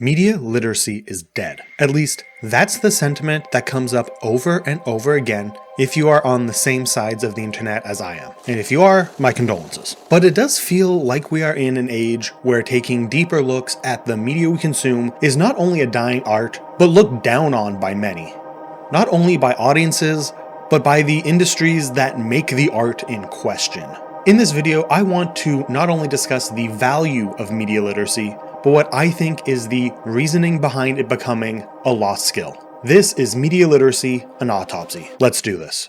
Media literacy is dead. At least, that's the sentiment that comes up over and over again if you are on the same sides of the internet as I am. And if you are, my condolences. But it does feel like we are in an age where taking deeper looks at the media we consume is not only a dying art, but looked down on by many. Not only by audiences, but by the industries that make the art in question. In this video, I want to not only discuss the value of media literacy, but what I think is the reasoning behind it becoming a lost skill. This is Media Literacy, an Autopsy. Let's do this.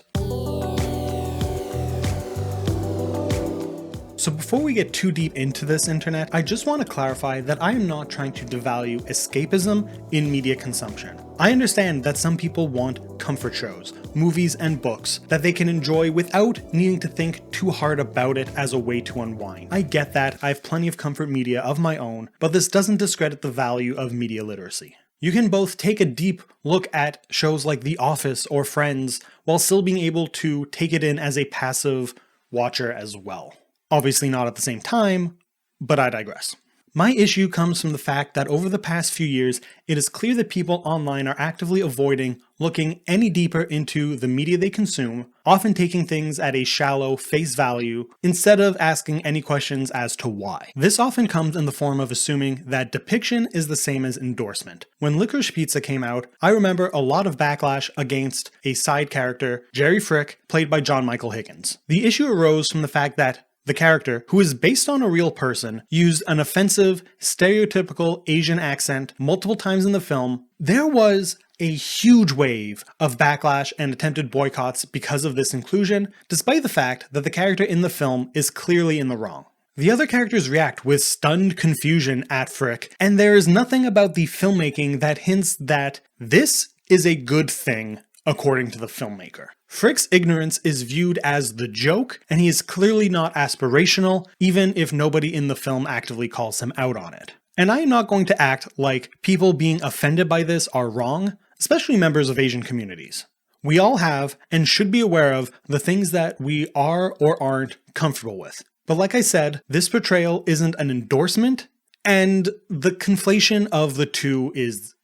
So before we get too deep into this internet, I just want to clarify that I am not trying to devalue escapism in media consumption. I understand that some people want comfort shows, movies, and books that they can enjoy without needing to think too hard about it as a way to unwind. I get that, I have plenty of comfort media of my own, but this doesn't discredit the value of media literacy. You can both take a deep look at shows like The Office or Friends while still being able to take it in as a passive watcher as well. Obviously not at the same time, but I digress. My issue comes from the fact that over the past few years, it is clear that people online are actively avoiding looking any deeper into the media they consume, often taking things at a shallow face value instead of asking any questions as to why. This often comes in the form of assuming that depiction is the same as endorsement. When Licorice Pizza came out, I remember a lot of backlash against a side character, Jerry Frick, played by John Michael Higgins. The issue arose from the fact that the character, who is based on a real person, used an offensive, stereotypical Asian accent multiple times in the film. There was a huge wave of backlash and attempted boycotts because of this inclusion, despite the fact that the character in the film is clearly in the wrong. The other characters react with stunned confusion at Frick, and there is nothing about the filmmaking that hints that this is a good thing, according to the filmmaker. Frick's ignorance is viewed as the joke, and he is clearly not aspirational, even if nobody in the film actively calls him out on it. And I am not going to act like people being offended by this are wrong, especially members of Asian communities. We all have, and should be aware of, the things that we are or aren't comfortable with. But like I said, this portrayal isn't an endorsement, and the conflation of the two is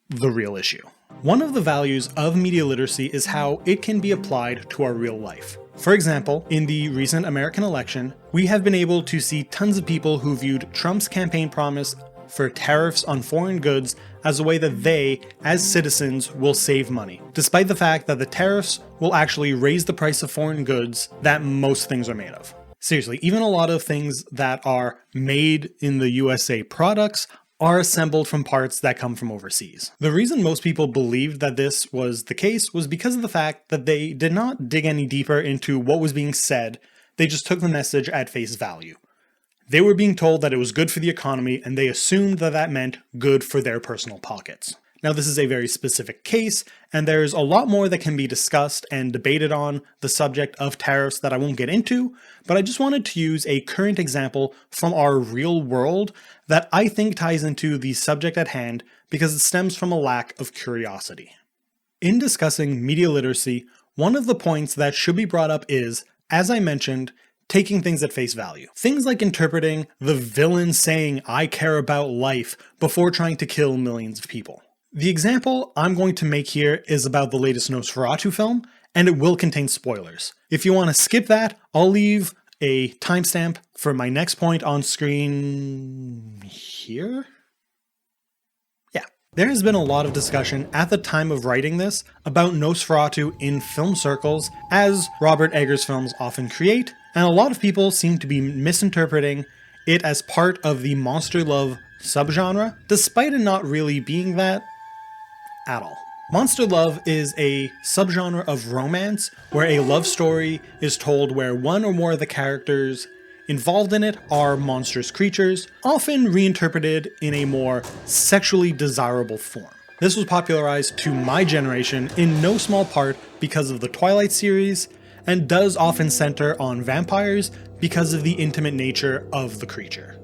the real issue. One of the values of media literacy is how it can be applied to our real life. For example, in the recent American election, we have been able to see tons of people who viewed Trump's campaign promise for tariffs on foreign goods as a way that they, as citizens, will save money, despite the fact that the tariffs will actually raise the price of foreign goods that most things are made of. Seriously, even a lot of things that are made in the USA products are assembled from parts that come from overseas. The reason most people believed that this was the case was because of the fact that they did not dig any deeper into what was being said, they just took the message at face value. They were being told that it was good for the economy, and they assumed that that meant good for their personal pockets. Now, this is a very specific case, and there's a lot more that can be discussed and debated on the subject of tariffs that I won't get into, but I just wanted to use a current example from our real world that I think ties into the subject at hand because it stems from a lack of curiosity. In discussing media literacy, one of the points that should be brought up is, as I mentioned, taking things at face value. Things like interpreting the villain saying, "I care about life," before trying to kill millions of people. The example I'm going to make here is about the latest Nosferatu film, and it will contain spoilers. If you want to skip that, I'll leave a timestamp for my next point on screen here? Yeah. There has been a lot of discussion at the time of writing this about Nosferatu in film circles, as Robert Eggers films often create, and a lot of people seem to be misinterpreting it as part of the monster love subgenre, despite it not really being that at all. Monster love is a subgenre of romance where a love story is told where one or more of the characters involved in it are monstrous creatures, often reinterpreted in a more sexually desirable form. This was popularized to my generation in no small part because of the Twilight series, and does often center on vampires because of the intimate nature of the creature.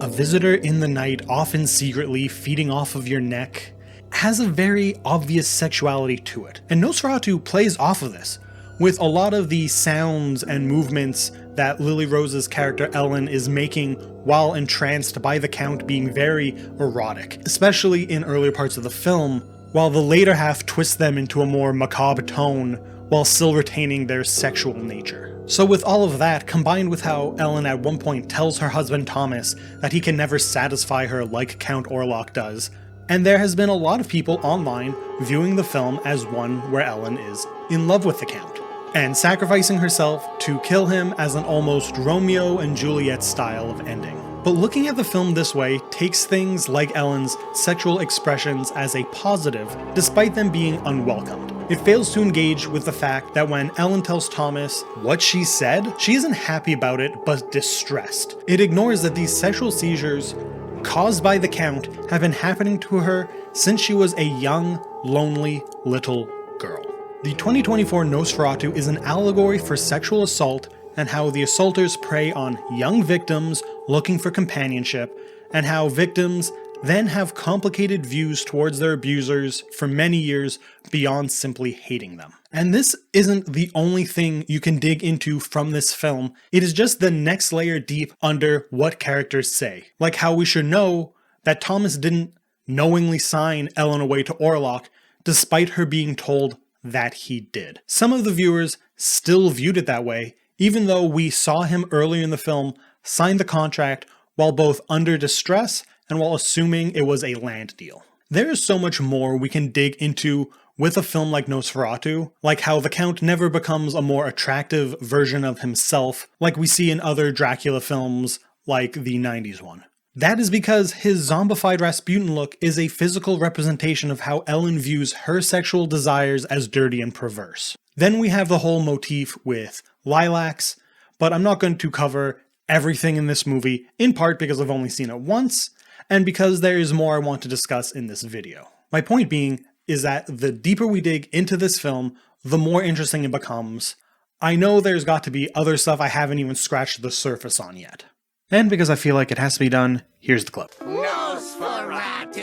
A visitor in the night, often secretly feeding off of your neck, has a very obvious sexuality to it, and Nosferatu plays off of this. with a lot of the sounds and movements that Lily Rose's character Ellen is making while entranced by the Count being very erotic, especially in earlier parts of the film, while the later half twists them into a more macabre tone while still retaining their sexual nature. So with all of that, combined with how Ellen at one point tells her husband Thomas that he can never satisfy her like Count Orlok does, and there has been a lot of people online viewing the film as one where Ellen is in love with the Count, and sacrificing herself to kill him as an almost Romeo and Juliet style of ending. But looking at the film this way takes things like Ellen's sexual expressions as a positive, despite them being unwelcomed. It fails to engage with the fact that when Ellen tells Thomas what she said, she isn't happy about it, but distressed. It ignores that these sexual seizures caused by the Count have been happening to her since she was a young, lonely little girl. The 2024 Nosferatu is an allegory for sexual assault and how the assaulters prey on young victims looking for companionship, and how victims then have complicated views towards their abusers for many years beyond simply hating them. And this isn't the only thing you can dig into from this film, it is just the next layer deep under what characters say. Like how we should know that Thomas didn't knowingly sign Ellen away to Orlok, despite her being told that he did. Some of the viewers still viewed it that way, even though we saw him earlier in the film sign the contract while both under distress and while assuming it was a land deal. There is so much more we can dig into with a film like Nosferatu, like how the Count never becomes a more attractive version of himself like we see in other Dracula films like the 90s one. That is because his zombified Rasputin look is a physical representation of how Ellen views her sexual desires as dirty and perverse. Then we have the whole motif with lilacs, but I'm not going to cover everything in this movie, in part because I've only seen it once, and because there is more I want to discuss in this video. My point being is that the deeper we dig into this film, the more interesting it becomes. I know there's got to be other stuff I haven't even scratched the surface on yet. And because I feel like it has to be done, here's the clip. Nosferatu!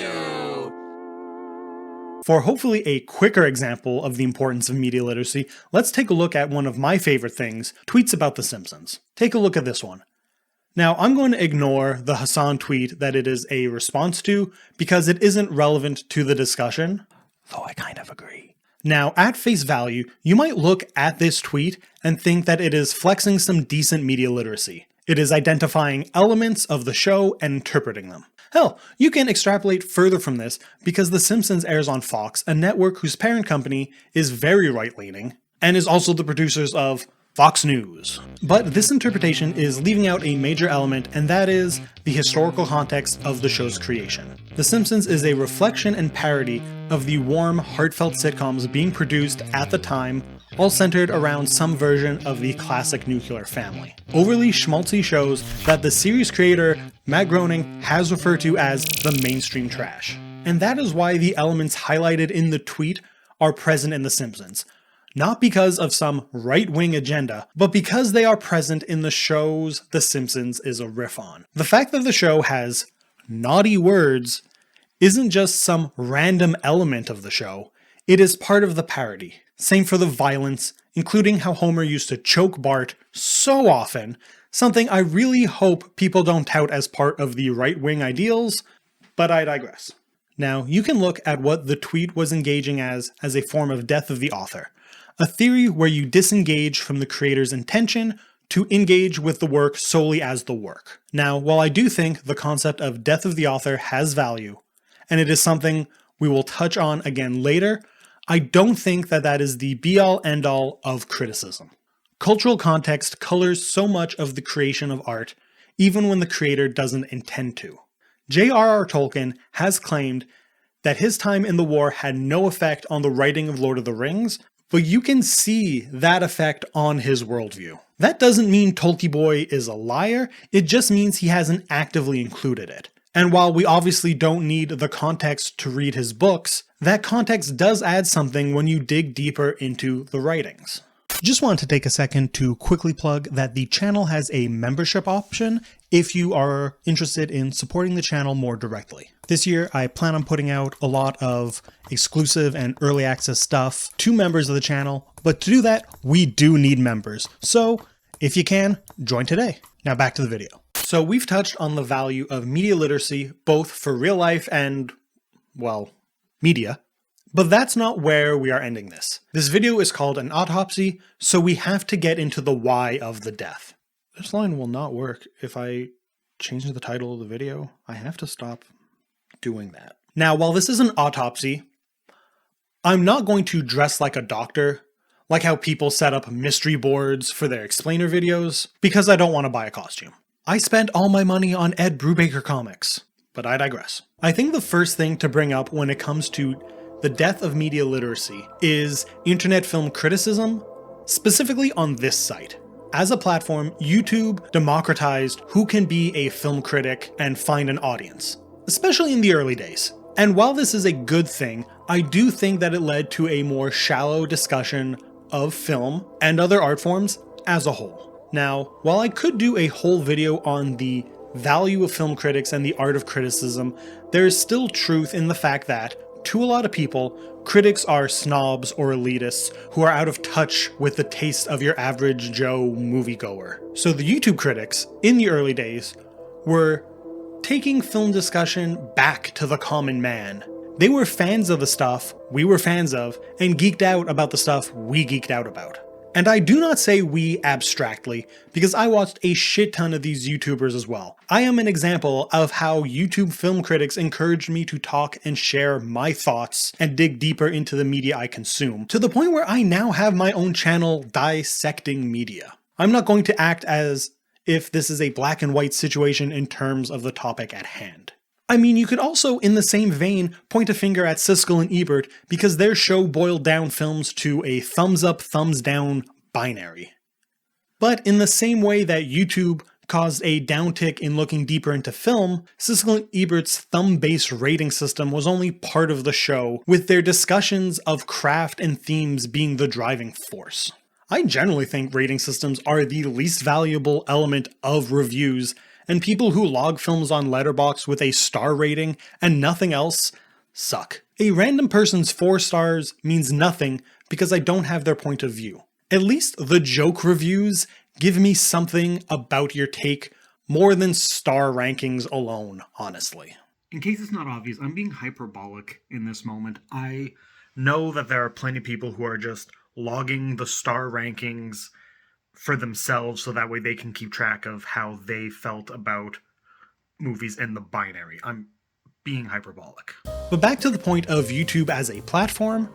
For hopefully a quicker example of the importance of media literacy, let's take a look at one of my favorite things, tweets about The Simpsons. Take a look at this one. Now, I'm going to ignore the Hassan tweet that it is a response to, because it isn't relevant to the discussion, though I kind of agree. Now, at face value, you might look at this tweet and think that it is flexing some decent media literacy. It is identifying elements of the show and interpreting them. Hell, you can extrapolate further from this because The Simpsons airs on Fox, a network whose parent company is very right-leaning, and is also the producers of Fox News. But this interpretation is leaving out a major element, and that is the historical context of the show's creation. The Simpsons is a reflection and parody of the warm, heartfelt sitcoms being produced at the time, all centered around some version of the classic nuclear family. Overly schmaltzy shows that the series creator, Matt Groening, has referred to as the mainstream trash. And that is why the elements highlighted in the tweet are present in The Simpsons. Not because of some right-wing agenda, but because they are present in the shows The Simpsons is a riff on. The fact that the show has naughty words isn't just some random element of the show, it is part of the parody. Same for the violence, including how Homer used to choke Bart so often, something I really hope people don't tout as part of the right-wing ideals, but I digress. Now, you can look at what the tweet was engaging as a form of death of the author. A theory where you disengage from the creator's intention to engage with the work solely as the work. Now, while I do think the concept of death of the author has value, and it is something we will touch on again later, I don't think that that is the be-all end-all of criticism. Cultural context colors so much of the creation of art, even when the creator doesn't intend to. J.R.R. Tolkien has claimed that his time in the war had no effect on the writing of Lord of the Rings, but you can see that effect on his worldview. That doesn't mean Tolkien Boy is a liar, it just means he hasn't actively included it. And while we obviously don't need the context to read his books, that context does add something when you dig deeper into the writings. Just wanted to take a second to quickly plug that the channel has a membership option if you are interested in supporting the channel more directly. This year, I plan on putting out a lot of exclusive and early access stuff to members of the channel, but to do that, we do need members. So if you can, join today. Now back to the video. So we've touched on the value of media literacy, both for real life and, well, media. But that's not where we are ending this. This video is called an autopsy, so we have to get into the why of the death. This line will not work if I change the title of the video. I have to stop doing that. Now, while this is an autopsy, I'm not going to dress like a doctor, like how people set up mystery boards for their explainer videos, because I don't want to buy a costume. I spent all my money on Ed Brubaker comics, but I digress. I think the first thing to bring up when it comes to the death of media literacy is internet film criticism, specifically on this site. As a platform, YouTube democratized who can be a film critic and find an audience, especially in the early days. And while this is a good thing, I do think that it led to a more shallow discussion of film and other art forms as a whole. Now, while I could do a whole video on the value of film critics and the art of criticism, there is still truth in the fact that, to a lot of people, critics are snobs or elitists who are out of touch with the taste of your average Joe moviegoer. So the YouTube critics, in the early days, were taking film discussion back to the common man. They were fans of the stuff we were fans of, and geeked out about the stuff we geeked out about. And I do not say we abstractly, because I watched a shit ton of these YouTubers as well. I am an example of how YouTube film critics encouraged me to talk and share my thoughts and dig deeper into the media I consume, to the point where I now have my own channel dissecting media. I'm not going to act as if this is a black and white situation in terms of the topic at hand. I mean, you could also, in the same vein, point a finger at Siskel and Ebert because their show boiled down films to a thumbs up, thumbs down binary. But in the same way that YouTube caused a downtick in looking deeper into film, Siskel and Ebert's thumb-based rating system was only part of the show, with their discussions of craft and themes being the driving force. I generally think rating systems are the least valuable element of reviews, and people who log films on Letterboxd with a star rating and nothing else suck. A random person's 4 stars means nothing because I don't have their point of view. At least the joke reviews give me something about your take more than star rankings alone, honestly. In case it's not obvious, I'm being hyperbolic in this moment. I know that there are plenty of people who are just logging the star rankings for themselves so that way they can keep track of how they felt about movies in the binary. I'm being hyperbolic. But back to the point of YouTube as a platform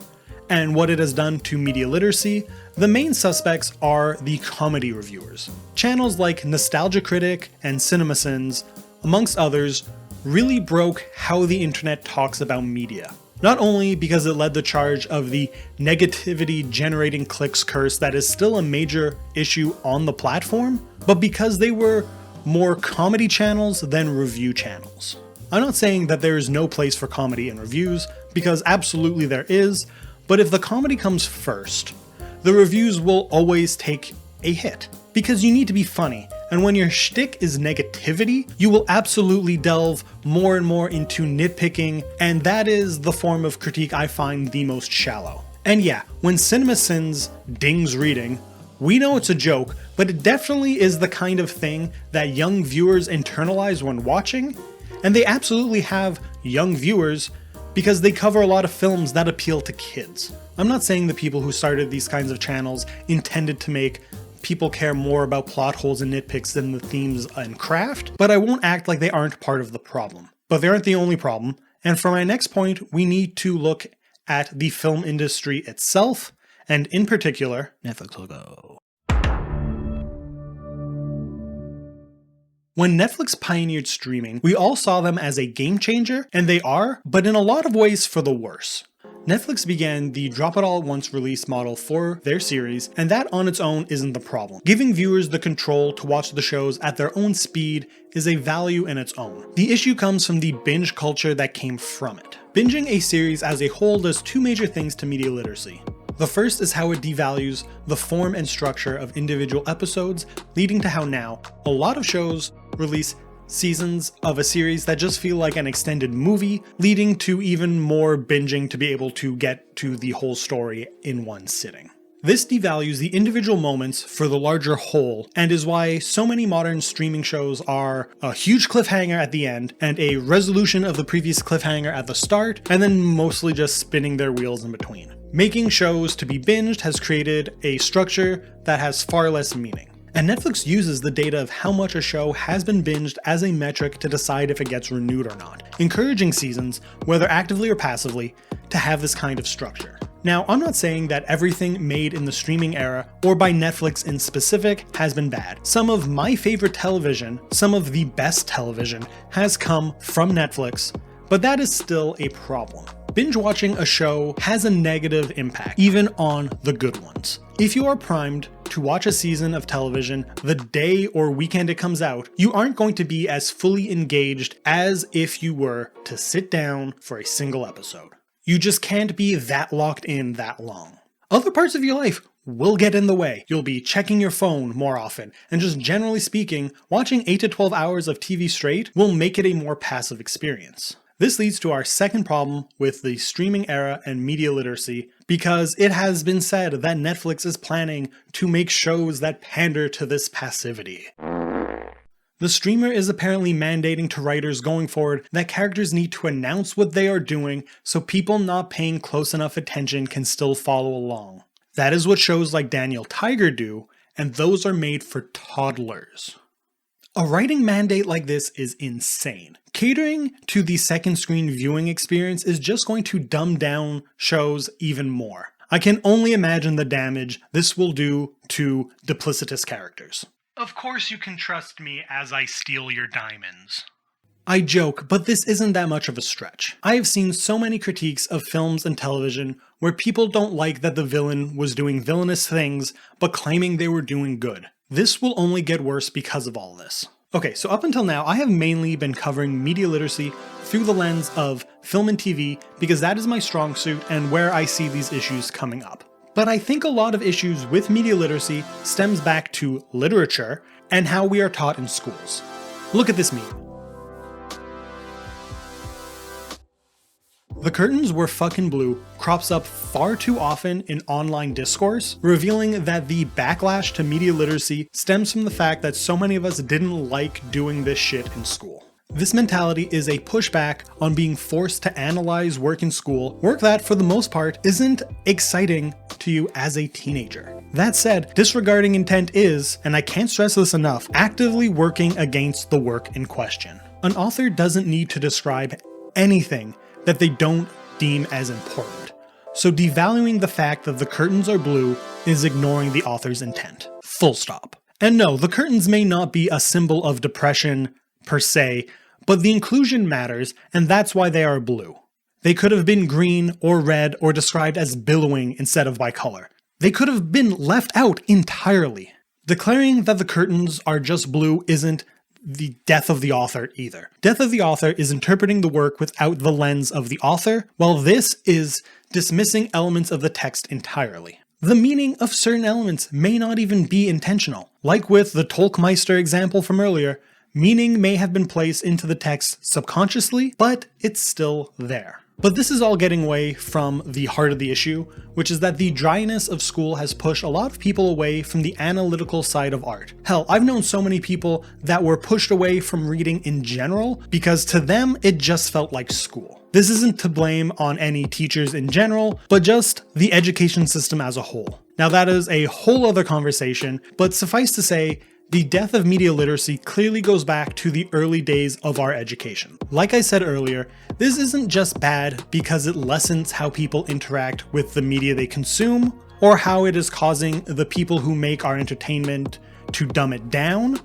and what it has done to media literacy, the main suspects are the comedy reviewers. Channels like Nostalgia Critic and CinemaSins, amongst others, really broke how the internet talks about media. Not only because it led the charge of the negativity generating clicks curse that is still a major issue on the platform, but because they were more comedy channels than review channels. I'm not saying that there is no place for comedy in reviews, because absolutely there is, but if the comedy comes first, the reviews will always take a hit. Because you need to be funny, and when your shtick is negativity, you will absolutely delve more and more into nitpicking, and that is the form of critique I find the most shallow. And yeah, when CinemaSins dings reading, we know it's a joke, but it definitely is the kind of thing that young viewers internalize when watching, and they absolutely have young viewers because they cover a lot of films that appeal to kids. I'm not saying the people who started these kinds of channels intended to make people care more about plot holes and nitpicks than the themes and craft, but I won't act like they aren't part of the problem. But they aren't the only problem, and for my next point, we need to look at the film industry itself, and in particular, Netflix will go. When Netflix pioneered streaming, we all saw them as a game changer, and they are, but in a lot of ways for the worse. Netflix began the drop-it-all-at-once release model for their series, and that on its own isn't the problem. Giving viewers the control to watch the shows at their own speed is a value in its own. The issue comes from the binge culture that came from it. Binging a series as a whole does two major things to media literacy. The first is how it devalues the form and structure of individual episodes, leading to how now a lot of shows release seasons of a series that just feel like an extended movie, leading to even more binging to be able to get to the whole story in one sitting. This devalues the individual moments for the larger whole, and is why so many modern streaming shows are a huge cliffhanger at the end, and a resolution of the previous cliffhanger at the start, and then mostly just spinning their wheels in between. Making shows to be binged has created a structure that has far less meaning. And Netflix uses the data of how much a show has been binged as a metric to decide if it gets renewed or not, encouraging seasons, whether actively or passively, to have this kind of structure. Now, I'm not saying that everything made in the streaming era, or by Netflix in specific, has been bad. Some of my favorite television, some of the best television, has come from Netflix, but that is still a problem. Binge watching a show has a negative impact, even on the good ones. If you are primed to watch a season of television the day or weekend it comes out, you aren't going to be as fully engaged as if you were to sit down for a single episode. You just can't be that locked in that long. Other parts of your life will get in the way. You'll be checking your phone more often, and just generally speaking, watching 8 to 12 hours of TV straight will make it a more passive experience. This leads to our second problem with the streaming era and media literacy, because it has been said that Netflix is planning to make shows that pander to this passivity. The streamer is apparently mandating to writers going forward that characters need to announce what they are doing so people not paying close enough attention can still follow along. That is what shows like Daniel Tiger do, and those are made for toddlers. A writing mandate like this is insane. Catering to the second screen viewing experience is just going to dumb down shows even more. I can only imagine the damage this will do to duplicitous characters. Of course you can trust me as I steal your diamonds. I joke, but this isn't that much of a stretch. I have seen so many critiques of films and television where people don't like that the villain was doing villainous things, but claiming they were doing good. This will only get worse because of all this. Okay, so up until now, I have mainly been covering media literacy through the lens of film and TV because that is my strong suit and where I see these issues coming up. But I think a lot of issues with media literacy stems back to literature and how we are taught in schools. Look at this meme. The curtains were fucking blue crops up far too often in online discourse, revealing that the backlash to media literacy stems from the fact that so many of us didn't like doing this shit in school. This mentality is a pushback on being forced to analyze work in school, work that, for the most part, isn't exciting to you as a teenager. That said, disregarding intent is, and I can't stress this enough, actively working against the work in question. An author doesn't need to describe anything that they don't deem as important. So devaluing the fact that the curtains are blue is ignoring the author's intent. Full stop. And no, the curtains may not be a symbol of depression per se, but the inclusion matters, and that's why they are blue. They could have been green or red or described as billowing instead of by color. They could have been left out entirely. Declaring that the curtains are just blue isn't the death of the author either. Death of the author is interpreting the work without the lens of the author, while this is dismissing elements of the text entirely. The meaning of certain elements may not even be intentional. Like with the Tolkmeister example from earlier, meaning may have been placed into the text subconsciously, but it's still there. But this is all getting away from the heart of the issue, which is that the dryness of school has pushed a lot of people away from the analytical side of art. Hell, I've known so many people that were pushed away from reading in general because to them it just felt like school. This isn't to blame on any teachers in general, but just the education system as a whole. Now that is a whole other conversation, but suffice to say, the death of media literacy clearly goes back to the early days of our education. Like I said earlier, this isn't just bad because it lessens how people interact with the media they consume, or how it is causing the people who make our entertainment to dumb it down,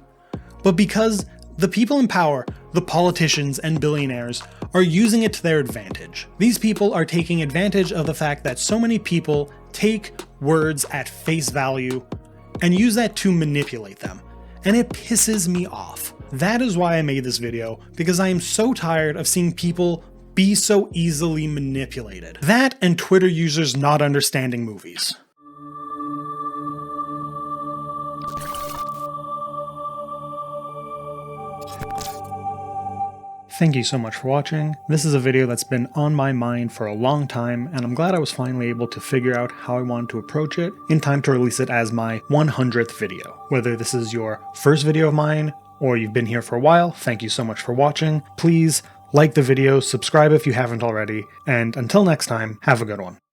but because the people in power, the politicians and billionaires, are using it to their advantage. These people are taking advantage of the fact that so many people take words at face value and use that to manipulate them. And it pisses me off. That is why I made this video, because I am so tired of seeing people be so easily manipulated. That and Twitter users not understanding movies. Thank you so much for watching. This is a video that's been on my mind for a long time, and I'm glad I was finally able to figure out how I wanted to approach it in time to release it as my 100th video. Whether this is your first video of mine, or you've been here for a while, thank you so much for watching. Please like the video, subscribe if you haven't already, and until next time, have a good one.